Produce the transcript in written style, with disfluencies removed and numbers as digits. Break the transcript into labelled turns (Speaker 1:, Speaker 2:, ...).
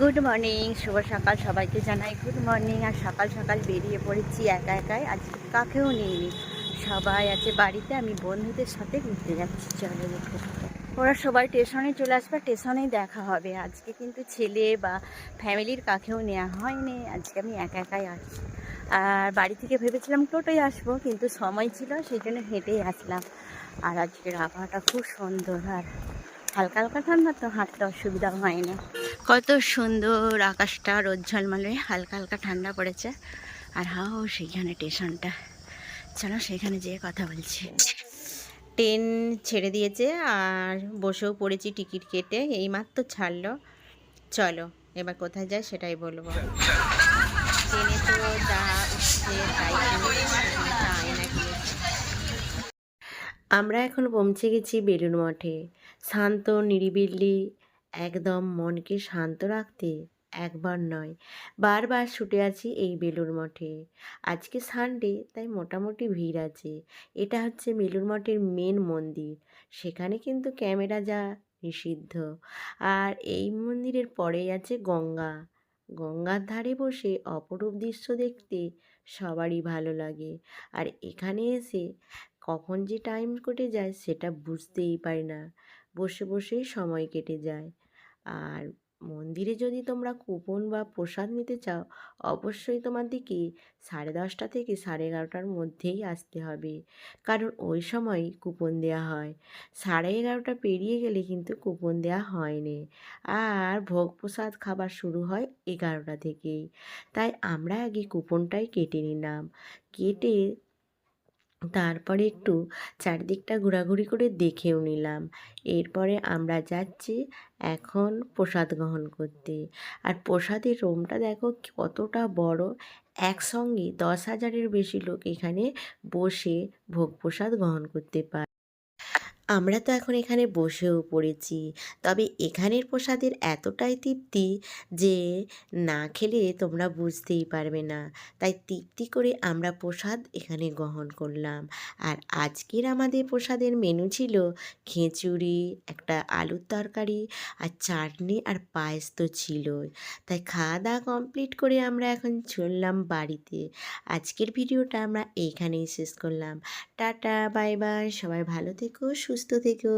Speaker 1: Good morning, শুভ সকাল সবাইকে জানাই গুড মর্নিং। আর সকাল সকাল বেরিয়ে পড়েছি একা একাই, আজকে কাকেও নিইনি, সবাই আছে বাড়িতে। আমি বন্ধুদের সাথে ঘুরতে যাচ্ছি। চলো দেখো, ওরা সবাই স্টেশনে চলে আসবে, স্টেশনেই দেখা হবে। আজকে কিন্তু ছেলে বা ফ্যামিলির কাকেও নেওয়া হয়নি, আজকে আমি একা একাই আসছি। আর বাড়ি থেকে ভেবেছিলাম টোটোয় আসবো, কিন্তু সময় ছিল সেই জন্য হেঁটেই আসলাম। আর আজকের আবহাওয়াটা খুব সুন্দর, আর হালকা হালকা ঠান্ডা, তো হাঁটতে অসুবিধা হয় না। কত সুন্দর আকাশটা, রোদ ঝলমলে, হালকা হালকা ঠান্ডা পড়েছে। আর হাও সেইখানে স্টেশনটা, চলো সেখানে যেয়ে কথা বলছি। ট্রেন ছেড়ে দিয়েছে আর বসেও পড়েছি টিকিট কেটে, এইমাত্র ছাড়লো। চলো এবার কোথায় যায় সেটাই বলবো। ট্রেনে তো যা উঠছে তাই কিনেছি, এখানে একটা আয়না কিনেছি। আমরা এখন পৌঁছে গেছি বেলুড় মঠে। শান্ত নিরিবিলি, একদম মনকে শান্ত রাখতে একবার নয় বারবার ছুটে আছি এই বেলুড় মঠে। আজকে সানডে, তাই মোটামুটি ভিড় আছে। এটা হচ্ছে বেলুড় মঠের মেন মন্দির, সেখানে কিন্তু ক্যামেরা যা নিষিদ্ধ। আর এই মন্দিরের পরেই আছে গঙ্গা। গঙ্গার ধারে বসে অপরূপ দৃশ্য দেখতে সবারই ভালো লাগে। আর এখানে এসে কখন যে টাইম কেটে যায় সেটা বুঝতেই পারি না, বসে বসেই সময় কেটে যায়। আর মন্দিরে যদি তোমরা কুপন বা প্রসাদ নিতে চাও, অবশ্যই তোমাদেরকে 10:30 থেকে 11:30টার মধ্যেই আসতে হবে, কারণ ওই সময় কুপন দেওয়া হয়। 11:30 পেরিয়ে গেলে কিন্তু কুপন দেওয়া হয়নি। আর ভোগ প্রসাদ খাবার শুরু হয় 11টা থেকেই। তাই আমরা আগে কুপনটাই কেটে নিলাম। কেটে তারপরে একটু চারিদিকটা ঘোরাঘুরি করে দেখেও নিলাম। এরপরে আমরা যাচ্ছি এখন প্রসাদ গ্রহণ করতে। আর প্রসাদের রুমটা দেখো কতটা বড়, একসঙ্গে 10,000-এর বেশি লোক এখানে বসে ভোগ প্রসাদ গ্রহণ করতে পারে। আমরা তো এখন এখানে বসেও পড়েছি, তবে এখানের প্রসাদের এতটাই তৃপ্তি যে না খেলে তোমরা বুঝতেই পারবে না। তাই তৃপ্তি করে আমরা প্রসাদ এখানে গ্রহণ করলাম। আর আজকের আমাদের প্রসাদের মেনু ছিল খিচুড়ি, একটা আলুর তরকারি, আর চাটনি, আর পায়েস তো ছিলই। তাই খাওয়া দাওয়া কমপ্লিট করে আমরা এখন চললাম বাড়িতে। আজকের ভিডিওটা আমরা এইখানেই শেষ করলাম। টাটা, বাই বাই, সবাই ভালো থেকো, সুস্থ থেকো।